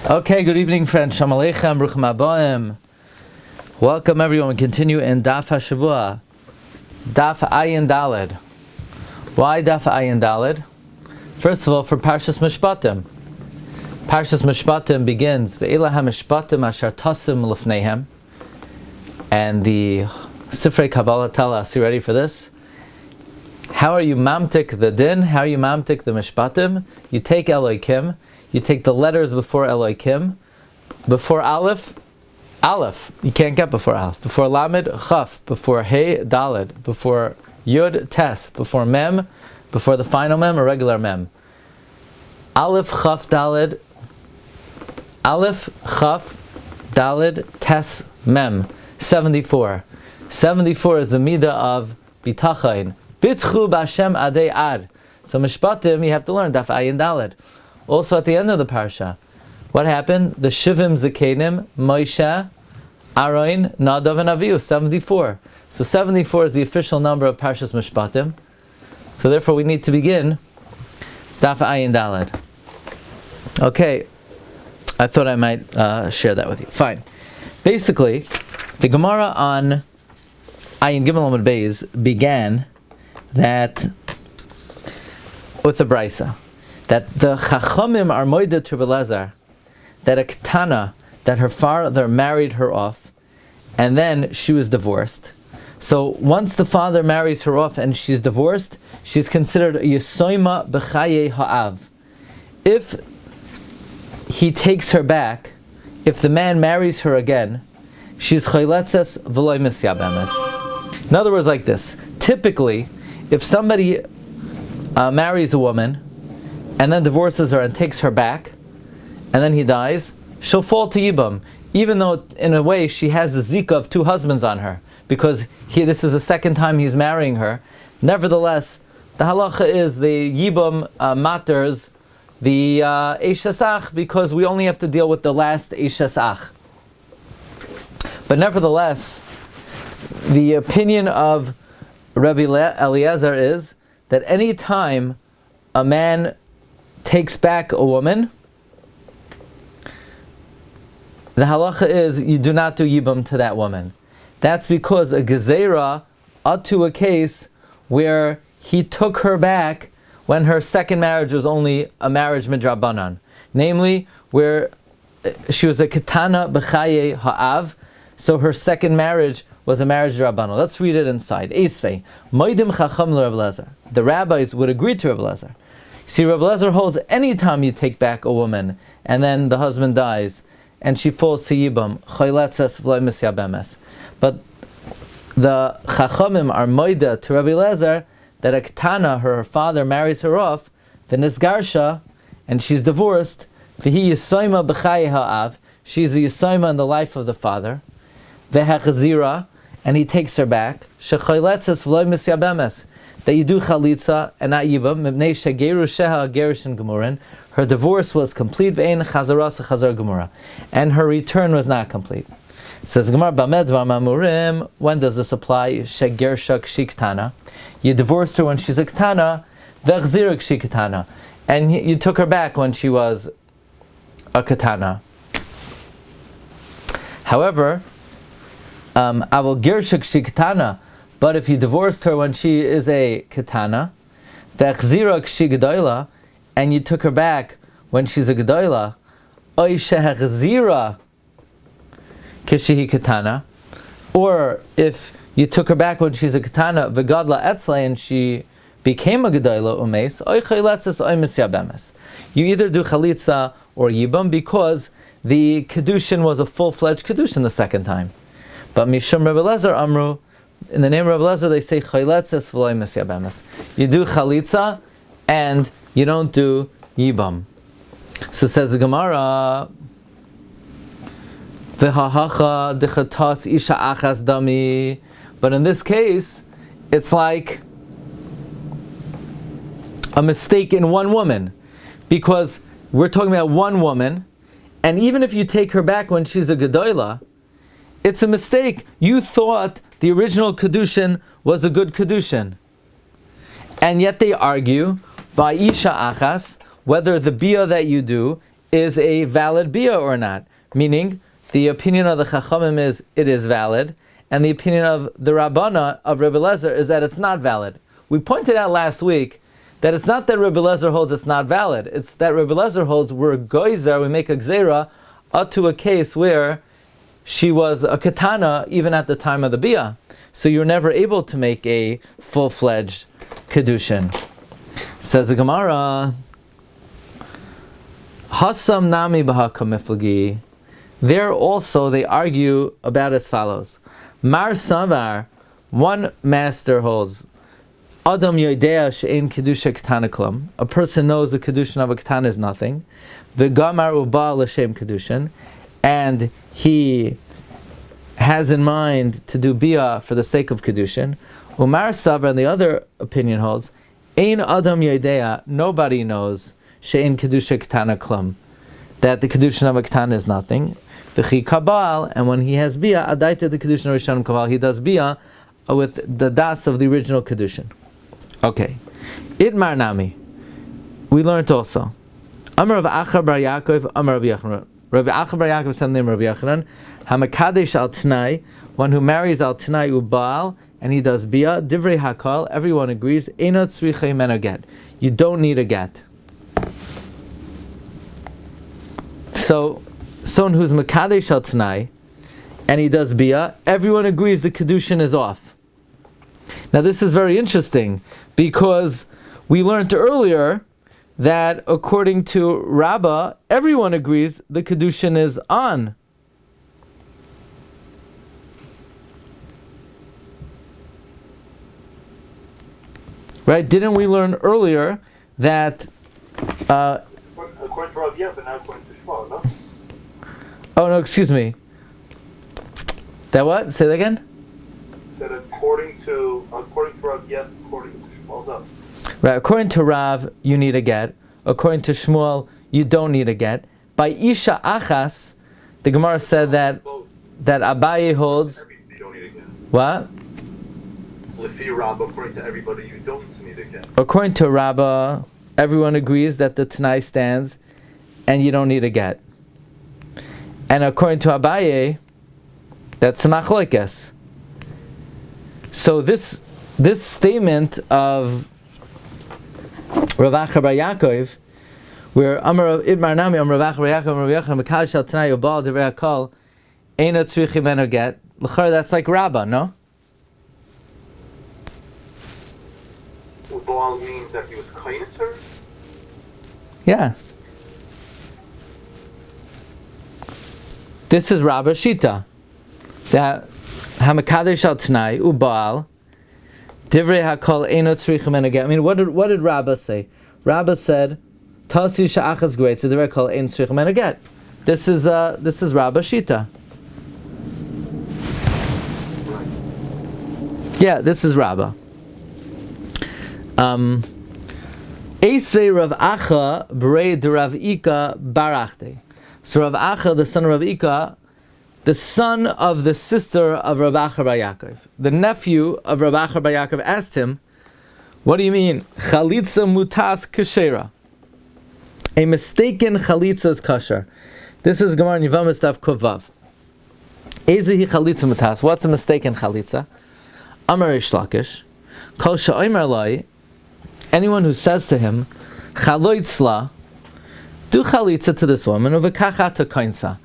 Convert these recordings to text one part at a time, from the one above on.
Okay, good evening, friends. Shalom Aleichem, Baruch Habayim. Welcome, everyone. We continue in Daf Hashavua, Daf Ayin Daled. Why Daf Ayin Daled? First of all, for Parshas Mishpatim. Parshas Mishpatim begins Ve'ela HaMishpatim Asher Tasim Lefneihem, and the Sifrei Kabbalah tell us. You ready for this? How are you mamtik the din? How are you mamtik the Mishpatim? You take Elohim. You take the letters before Elohim, before Aleph, Aleph. You can't get before Aleph. Before Lamed, Chaf. Before Hey, Daled. Before Yud, Tes. Before Mem, before the final Mem, or regular Mem. Aleph, Chaf, Daled. Aleph, Chaf, Daled, Tes, Mem. 74. 74 is the midah of Bitachain. Bitchu b'Hashem adei ad. So Mishpatim, you have to learn Daf Ayin Daled. Also at the end of the parsha, what happened? The Shivim Zakenim, Moshe, Aaron, Nadav, and Avihu, 74. So 74 is the official number of Parshas Mishpatim. So therefore we need to begin Daf Ayin Daled. Okay, I thought I might share that with you. Fine. Basically, the Gemara on Ayin Gimel Amud Beis began that with the Brisa. That the Chachamim are moida to Rabbi Elazar, that a Ketana, that her father married her off, and then she was divorced. So once the father marries her off and she's divorced, she's considered a Yesoima B'chaye Ha'av. If he takes her back, if the man marries her again, she's Chayletzes V'loy Misyabemes. In other words, like this. Typically, if somebody marries a woman, and then divorces her and takes her back, and then he dies, she'll fall to Yibam, even though in a way she has the zika of two husbands on her, because this is the second time he's marrying her. Nevertheless, the halacha is the Yibam matters the Eishasach, because we only have to deal with the last Eishasach. But nevertheless, the opinion of Rabbi Eliezer is that any time a man takes back a woman, the halacha is you do not do yibam to that woman. That's because a gezerah ought to a case where he took her back when her second marriage was only a marriage midrabanan, namely where she was a ketana b'chaye ha'av, so her second marriage was a marriage rabbanon. Let's read it inside. Esvei moedim chacham l'Rabbi Elazar. The rabbis would agree to Rabbi Elazar. See, Rabbi Elazar holds any time you take back a woman and then the husband dies and she falls to Yibam, Chayletzes V'loy Misyabemes. But the Chachamim are moida to Rabbi Elazar that a Ketana, her father, marries her off, v'nisgarsha, and she's divorced, v'hi Yisoima b'chaye ha'av, she's a Yisoima in the life of the father, v'hechazira, and he takes her back, shechayletzes V'loy Misyabemes, that you do chalitza and not yibam, mibnei shegeru sheha gerushin gemurin. Her divorce was complete, ve'ein chazara chazar gemura, and her return was not complete. It says Gemara Bamed V'Mamurim. When does this apply? Shegersha kshiktana. You divorced her when she's a ketana, ve'chzira kshiktana, and you took her back when she was a ketana. However, avol gersha kshiktana. But if you divorced her when she is a ketana, ve'chzira k'shi gedola, and you took her back when she's a gedola, oy shehechzira k'shi ketana, or if you took her back when she's a ketana, ve'gadla etzlei, and she became a gedola umes, oy chayletzes oy misyabemes. You either do chalitza or yibam, because the kedushin was a full-fledged kedushin the second time. But mishum Rabbi Elazar amru, in the name of Rabbi Elazar, they say chayletzes v'loy misyabemes. You do chalitza and you don't do yibam. So says the Gemara, v'hahacha dechatas isha achas dami. But in this case, it's like a mistake in one woman, because we're talking about one woman, and even if you take her back when she's a gedola, it's a mistake. You thought the original kedushin was a good kedushin, and yet they argue by isha achas whether the bia that you do is a valid bia or not. Meaning, the opinion of the Chachamim is it is valid, and the opinion of the Rabbana of Rabbi Eliezer is that it's not valid. We pointed out last week that it's not that Rabbi Eliezer holds it's not valid. It's that Rabbi Eliezer holds we're goizer, we make a gzeira up to a case where she was a katana even at the time of the bia. So you're never able to make a full-fledged kedushin. Says the Gemara, Hasam nami b'hakamiflagi. There also they argue about as follows. Mar Savar, one master holds, Adam yoidea she'en kedusha ketana klum. A person knows the kedushin of a ketana is nothing. V'gamar uba l'shem kedushin, and he has in mind to do bia for the sake of kedushin. Umar Savar, and the other opinion holds, Ein Adam yoidea, nobody knows she'en kedusha ketana klum, that the kedushin of a ketana is nothing. V'chi kabal, and when he has bia, adaita the kedushin of Rishonim kabal, he does bia with the das of the original kedushin. Okay. Itmar nami. We learned also. Amar Rav Acha bar Yaakov, Amar Rabbi Yochanan. Rabbi Acha bar Yaakov said the name Rabbi Yochanan. Hamakadesh al Tanai, one who marries al Tanai ubal, and he does bia. Divrei hakal. Everyone agrees. Eina tzricha imenu get. You don't need a get. So, someone who's makadesh al Tanai, and he does bia, everyone agrees the kedushin is off. Now this is very interesting, because we learned earlier that according to Rabbah, everyone agrees the kedushin is on. Right? Didn't we learn earlier that... according to Rav Yehuda, but not according to Shmuel, no? Oh no, excuse me. That what? Say that again? Said according to Rav, yes. According to Shmuel, no. Right. According to Rav, you need a get. According to Shmuel, you don't need a get. By Isha Achas, the Gemara said that Abaye holds. You don't need a get. What? Lefi Rabbah, according to everybody, you don't need a get. According to Rabbah, everyone agrees that the Tanai stands, and you don't need a get. And according to Abaye, that's machlokes. So this statement of Rav Acha bar Yaakov, where Amar Idmar Nami Amar Rav Acha bar Yaakov Amar Rav Yochanan Mekadosh Shel Tanai Ubal Divrei Hakol Eina Tzrich Imenu Get. L'chor, that's like Rabbah, no? Ubal means that he was kindnesser? Yeah. This is Rabbah Shita. That Hamakadesh Shel Tanai Ubal Divrei Hakol Eino Tzrich Imenu Get. I mean, what did Rabbah say? Rabbah said, Tasi Sha'achas Great, so Divrei Hakol Eino Tzrich Imenu Get. This is Rabbah Shita. Yeah, this is Rabbah. Eisvei Rav Acha B'rei de Rav Ika Barachte. So Rav Acha, the son of Rav Ika, the son of the sister of Rav Acha bar Yaakov, the nephew of Rav Acha bar Yaakov, asked him, what do you mean? Chalitza mutas kashera. A mistaken chalitza is kosher. This is Gemara Yevamos Daf Kovav. Ezehi chalitza mutas. What's a mistaken chalitza? Amar Reish Lakish. Kol she'omer lai. Anyone who says to him, chaloitzla, do chalitza to this woman, uvekachata kainsa.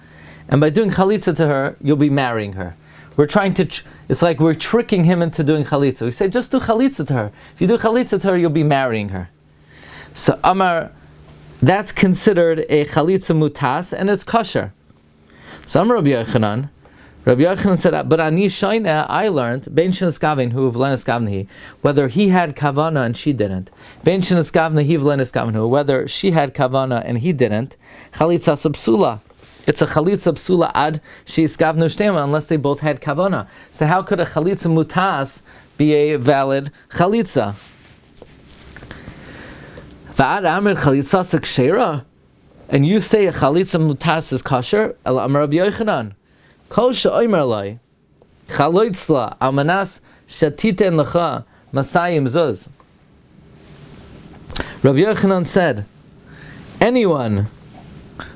And by doing chalitza to her, you'll be marrying her. We're trying to, it's like we're tricking him into doing chalitza. We say, just do chalitza to her. If you do chalitza to her, you'll be marrying her. So Amar, that's considered a chalitza mutas, and it's kosher. So Amar Rabbi Yochanan said, but ani shayna, I learned, ben shenaskavin hu v'lenaskavni, whether he had kavana and she didn't. Ben shenaskavna he v'lenaskavin hu, whether she had kavana and he didn't. Chalitza subsula. It's a chalitza psula ad she'iskavnu shtema, unless they both had kavana. So how could a chalitza mutas be a valid chalitza? Va'ad amir chalitza sekshera, and you say a chalitza mutas is kosher? El amar Rabbi Yochanan, kol she'omer lai chaloitzla amanas shatiten lecha masayim zuz. Rabbi Yochanan said, anyone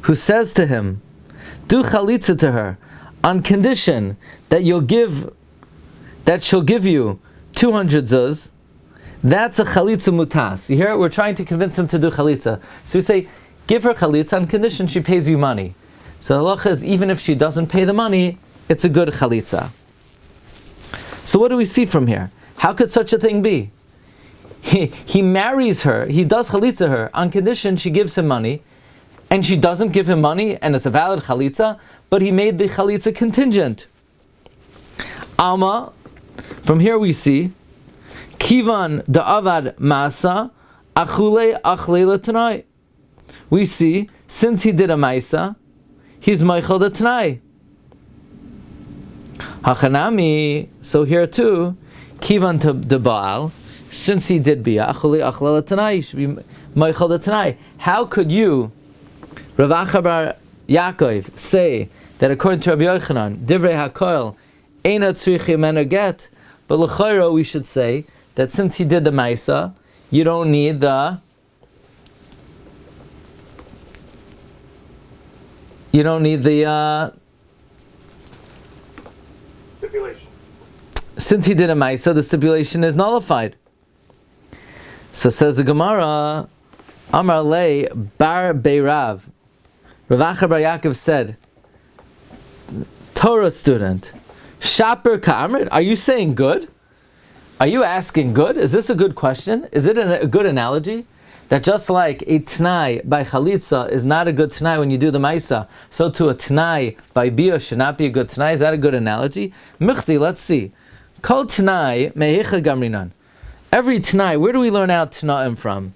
who says to him, do chalitza to her, on condition that she'll give you 200 zuz, that's a chalitza mutas. You hear it? We're trying to convince him to do chalitza. So we say, give her chalitza on condition she pays you money. So the halacha is, even if she doesn't pay the money, it's a good chalitza. So what do we see from here? How could such a thing be? He marries her, he does chalitza her, on condition she gives him money, and she doesn't give him money, and it's a valid chalitza, but he made the chalitza contingent. Alma, from here we see, Kivan da'avad masa, achule achleila tanai. We see, since he did a maisa, he's meichel the tanai. Hachanami, so here too, Kivan de Baal, since he did bia, achule achleila tanai, he should be meichel the tanai. How could you, Rav Acha bar Yaakov, say that according to Rabbi Yochanan, Divrei HaKoil, Eina tzrichi mena get, but l'chayro we should say that since he did the Maisa, you don't need the stipulation. Since he did a Maisa, the stipulation is nullified. So says the Gemara, Amar le bar beirav. Rav Acha bar Yaakov said, Torah student, Shaper Ka'amrit, are you saying good? Are you asking good? Is this a good question? Is it a good analogy? That just like a T'nai by Chalitza is not a good T'nai when you do the Maisa, so to a T'nai by Bia should not be a good T'nai. Is that a good analogy? Michti, let's see. Kol T'nai mehecha gamrinan. Every T'nai, where do we learn out T'naim from?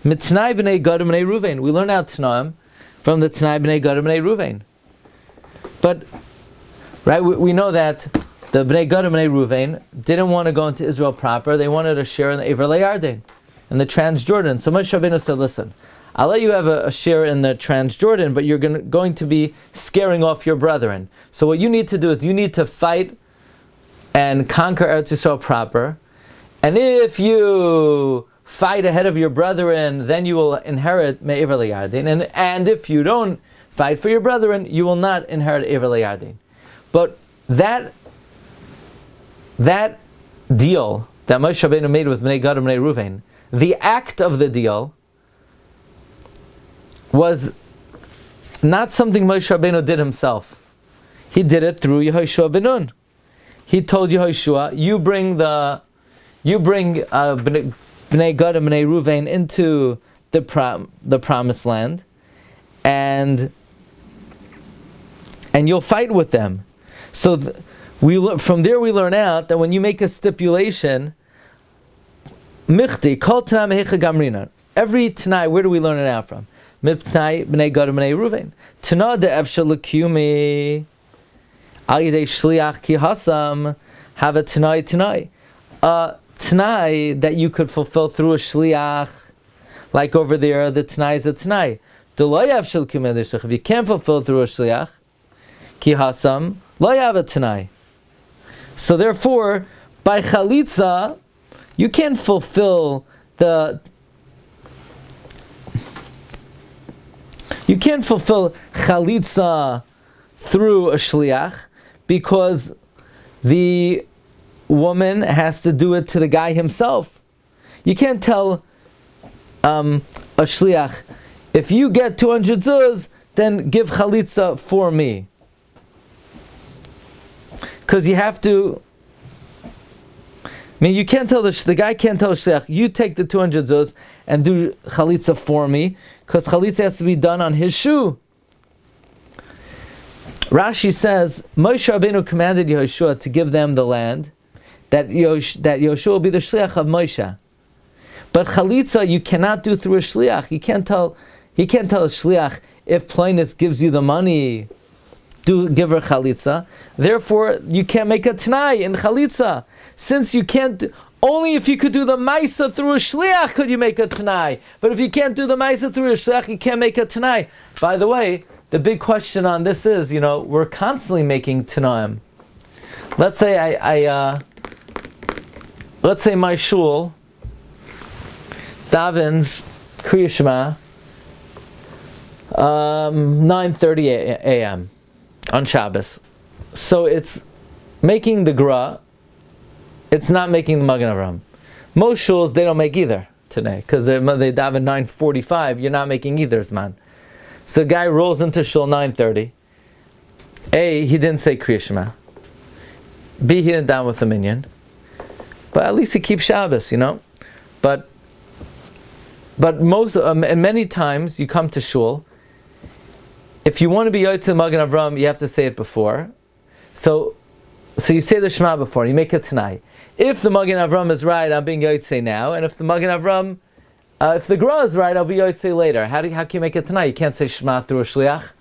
Mit'nai b'nei Gad b'nei Ruvain. We learn out T'naim from the T'nai b'nei Gad b'nei Ruvain. But, right, we know that the Bnei Gad and Bnei Ruvain didn't want to go into Israel proper. They wanted to share in the Ever Yarden, in the Transjordan. So Moshe Rabbeinu said, listen, I'll let you have a share in the Transjordan, but you're going to be scaring off your brethren. So what you need to do is you need to fight and conquer Eretz Yisrael proper. And if you fight ahead of your brethren, then you will inherit Me'ever Yarden. And if you don't fight for your brethren, you will not inherit Ever Yarden. But that deal that Moshe Rabbeinu made with Bnei Gad and Bnei Ruvain, the act of the deal was not something Moshe Rabbeinu did himself. He did it through Yehoshua ben Nun. He told Yehoshua, you bring Bnei Gad and Bnei Ruvain into the promised land, and you'll fight with them. So from there we learn out that when you make a stipulation, michti kol t'nai mehecha gamrinan. Every t'nai, where do we learn it out from? Mip'tnai b'nei Gad b'nei Ruvain. T'na de'efshel l'kiyumi al yidei shliach ki hasam have a t'nai. T'nai that you could fulfill through a shliach, like over there, the t'nai is a t'nai. D'lo yefshel l'kiyumi if you can't fulfill through a shliach, ki hasam lo yav a t'nai. So therefore, by chalitza, you can't fulfill chalitza through a shliach, because the woman has to do it to the guy himself. You can't tell a shliach, if you get 200 zuz, then give chalitza for me. Because you have to, you can't tell the guy can't tell the shliach, you take the 200 zuz and do chalitza for me, because chalitza has to be done on his shoe. Rashi says, Moshe Rabbeinu commanded Yehoshua to give them the land, that Yehoshua will be the shliach of Moshe. But chalitza you cannot do through a shliach. He can't tell a shliach, if Ploinus gives you the money, give her chalitza. Therefore, you can't make a t'nai in chalitza. Since you can't, only if you could do the maisa through a shliach could you make a t'nai. But if you can't do the maisa through a shliach, you can't make a t'nai. By the way, the big question on this is, we're constantly making t'naim. Let's say let's say my shul davens Kriya Shema 9:30 a.m. on Shabbos. So it's making the gra. It's not making the Magen Avram. Most shuls, they don't make either today, because they daven 9:45. You're not making either, man. So the guy rolls into shul 9:30. A, he didn't say Kriya Shema. B, he didn't down with the minyan. But at least he keeps Shabbos, But most and many times you come to shul. If you want to be Yotzei Magen Avram, you have to say it before. So you say the Shema before, and you make it tonight. If the Magen Avram is right, I'm being Yotzei now, and if the Magen Avram, if the Gra is right, I'll be Yotzei later. How can you make it tonight? You can't say Shema through a Shliach.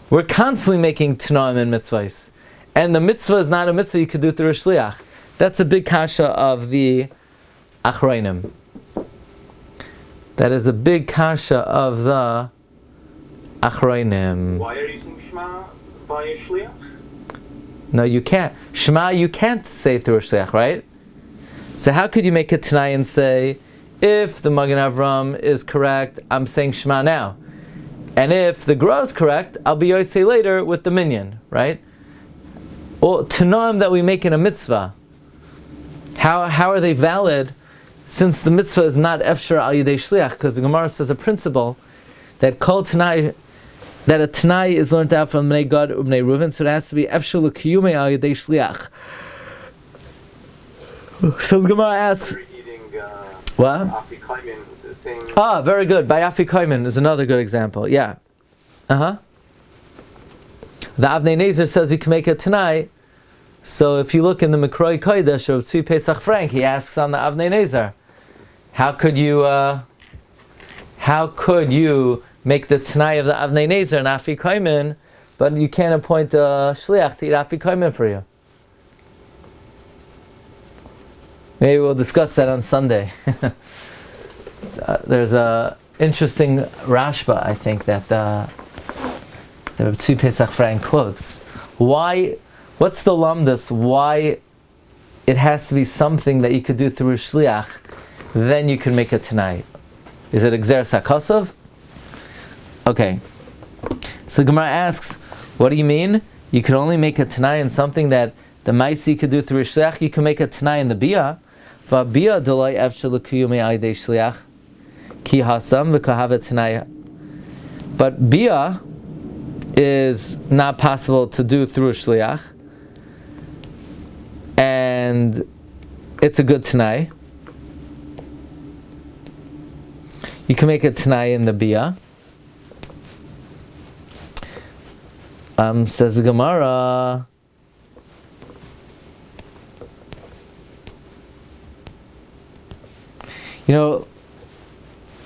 We're constantly making Tanaim and mitzvahs. And the mitzvah is not a mitzvah you could do through a Shliach. That's a big kasha of the Achrayim. That is a big kasha of the Achrayim. Why are you using Shema via Shliach? No, you can't. Shema, you can't say through a Shliach, right? So how could you make it tonight and say, if the Magen Avram is correct, I'm saying Shema now. And if the Gra is correct, I'll be Yotzei later with the minyan, right? Or Tanaim that we make in a mitzvah. How are they valid since the mitzvah is not Efshar al Yidei Shliach? Because the Gemara says a principle that Kol Tanai, that a Tanai is learned out from Bnei Gad Ubnei Reuven, so it has to be Efshar L'Kiyumei al Yidei Shliach. So the Gemara asks, what? Very good. By Afi Kaiman is another good example. Yeah. The Avnei Nezer says you can make it tonight. So if you look in the Mikroi Kodesh of Tzvi Pesach Frank, he asks on the Avnei Nezer, how could you make the Tanai of the Avnei Nezer and Afi Kaiman, but you can't appoint a Shliach to eat Afi Kaiman for you? Maybe we'll discuss that on Sunday. There's a interesting Rashba, I think, that the Tzvi Pesach Frank quotes. What's the lamdas? Why it has to be something that you could do through a Shliach, then you can make it tonight? Is it Exer Sakosov? Okay. So Gemara asks, what do you mean? You could only make a Tanai in something that the Maisi could do through a Shliach. You can make a Tanai in the Bia. V'Bia delay efshar l'kiyumei aydei Shliach ki hasam v'kahavet Tanai. But Bia is not possible to do through a Shliach. And it's a good Tanai. You can make a Tanai in the Bia. Says the Gemara,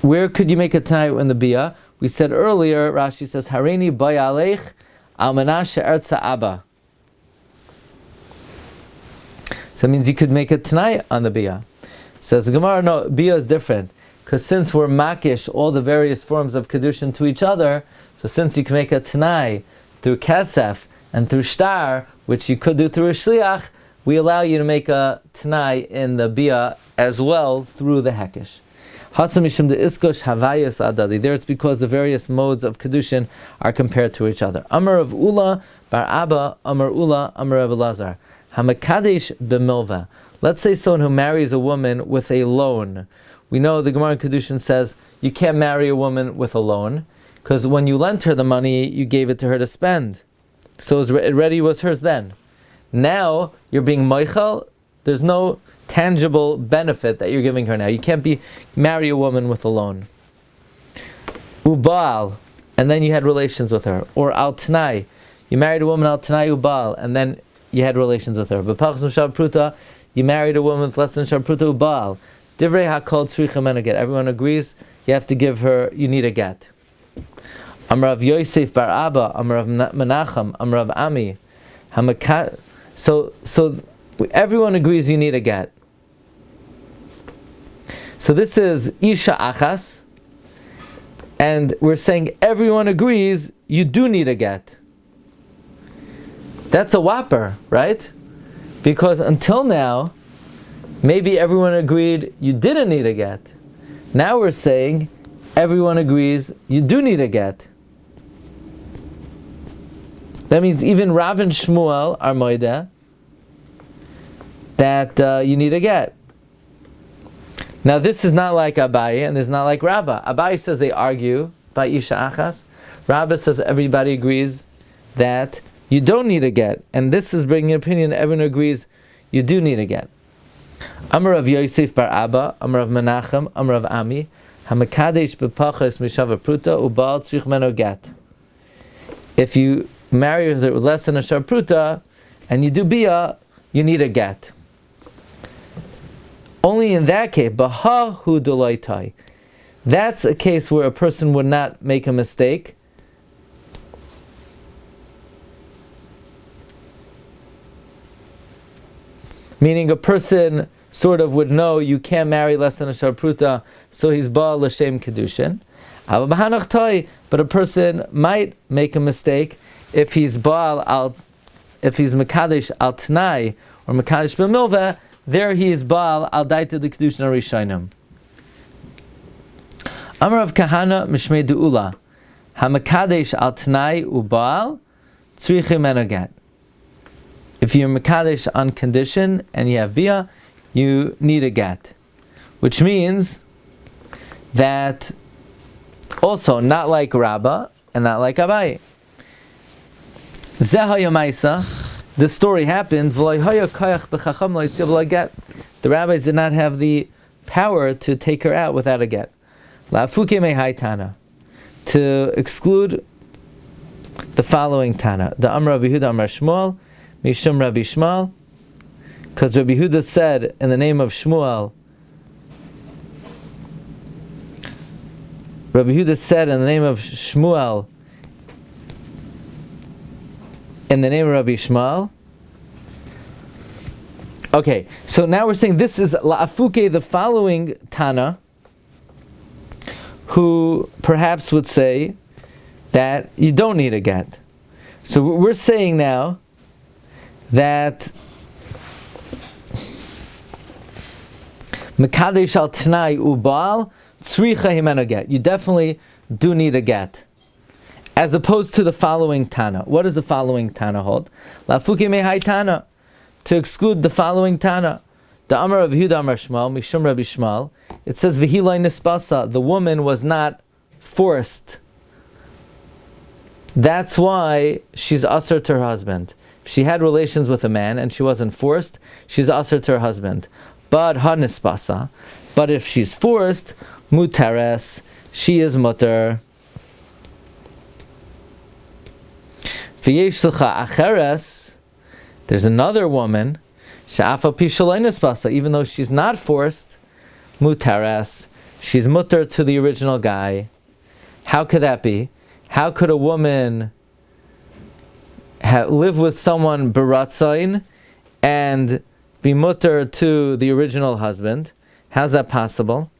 where could you make a Tanai in the Bia? We said earlier, Rashi says, Hareini bayalech al menashe erza abba. So it means you could make a Tanai on the Bia. Says the Gemara, no, Bia is different. Because since we're makish all the various forms of Kedushin to each other, so since you can make a Tanai through Kesef and through Shtar, which you could do through a Shliach, we allow you to make a Tanai in the Bia as well through the Hekesh. There it's because the various modes of Kedushin are compared to each other. Amar of Ula, Bar Abba, Amar Ula, Amar of Elazar. Hamakadesh b'milva. Let's say someone who marries a woman with a loan. We know the Gemara in Kedushin says you can't marry a woman with a loan, because when you lent her the money, you gave it to her to spend. So it already was hers then. Now, you're being moichel, there's no tangible benefit that you're giving her now. You can't marry a woman with a loan. Ubal, and then you had relations with her. Or al tanai, you married a woman al tanai ubal, and then you had relations with her. B'pachzum shabpruta, you married a woman with less than shabpruta ubal. Divrei hakol tzricha men a get. Everyone agrees you have to give her, you need a get. Amrav Yosef bar Abba, Amrav Menachem, Amrav Ami. So everyone agrees you need a get. So this is Isha Achas, and we're saying everyone agrees you do need a get. That's a whopper, right? Because until now, maybe everyone agreed you didn't need a get. Now we're saying everyone agrees you do need a get. That means even Rav and Shmuel are moideh that you need a get. Now this is not like Abaye and this is not like Rabbah. Abaye says they argue by Isha Achas. Rabbah says everybody agrees that you don't need a get. And this is bringing an opinion that everyone agrees you do need a get. Amar Rav Yosef bar Abba, Amar Rav Menachem, Amar Rav Ami, Hamakadesh b'pachas mishava pruta ubal tzrich meno get. If you marry with less than a shar pruta and you do bia, you need a get. Only in that case, baha hu dolaitai. That's a case where a person would not make a mistake. Meaning a person sort of would know you can't marry less than a shar pruta, so he's baal l'shem kedushin. But a person might make a mistake if he's mekadesh al tnai or mekadesh b'milveh. There he is baal al daita the kedushin arishayim. Amar Rav Kahana mishmei deula hamakadesh al tnai ubaal tzrichim enogat. If you're mekadesh on condition and you have bia, you need a get, which means that also not like Rabbah and not like Abaye. Zehayamaisa, the story happened. The rabbis did not have the power to take her out without a get. To exclude the following Tana, the Amar Rabbi Yehuda Amar Shmuel, Mishum Rabbi Shmuel, because Rabbi Yehuda said in the name of Shmuel. Rabbi Yehuda said in the name of Shmuel, in the name of Rabbi Shmuel. Okay, so now we're saying this is La'afuke, the following Tana, who perhaps would say that you don't need a get. So we're saying now that Mekadesh al Tnai Ubal Tzricha himeno get. You definitely do need a get. As opposed to the following Tana. What does the following Tana hold? Lafuki mehai Tana. To exclude the following Tana. The Amar of Yehuda Amar Shmuel, Mishum Rabbi Shmuel. It says Vihilai Nispasa. The woman was not forced. That's why she's usher to her husband. If she had relations with a man and she wasn't forced, she's usher to her husband. But ha nispasa. But if she's forced, mutares, she is mutter. V'yesh l'cha acheres, there's another woman, she'afa pi shalai nispasa, even though she's not forced, mutares, she's mutter to the original guy. How could that be? How could a woman live with someone beratzain and be mutter to the original husband? How's that possible?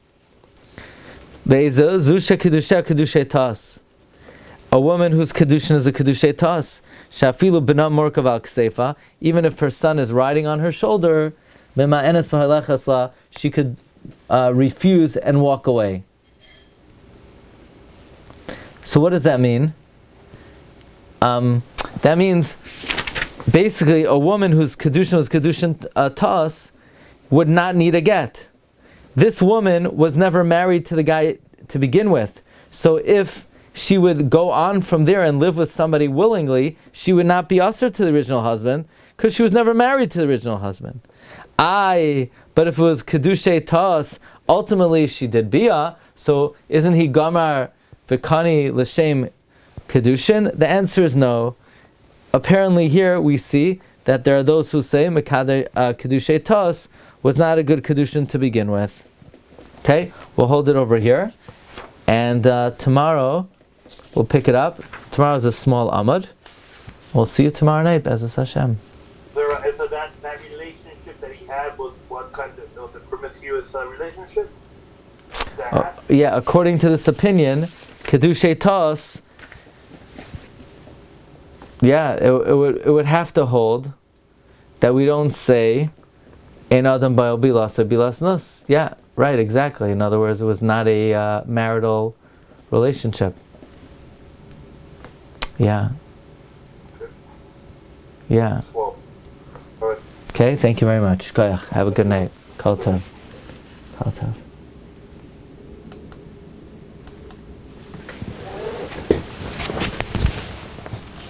A woman whose kedushin is a kedushay tas. Shafilu b'nam morkav al ksefa. Even if her son is riding on her shoulder, she could refuse and walk away. So what does that mean? That means basically a woman whose kedushin was kedushin tas would not need a get. This woman was never married to the guy to begin with. So if she would go on from there and live with somebody willingly, she would not be usher to the original husband because she was never married to the original husband. But if it was kedushay tas, ultimately she did bia, so isn't he gamar v'kani l'shem kedushin? The answer is no. Apparently here we see that there are those who say kedushay tas was not a good kedushin to begin with. Okay, we'll hold it over here, and tomorrow we'll pick it up. Tomorrow is a small amud. We'll see you tomorrow night, Be'ezus Hashem. So that relationship that he had was what kind of a promiscuous relationship? Yeah, according to this opinion, kedushay tas. Yeah, it would have to hold that we don't say ein adam ba'al bilas bilas nus. Yeah, right, exactly. In other words, it was not a marital relationship. Yeah. Yeah. Well, all right. Okay, thank you very much. Have a good night. Kol tov. Kol tov.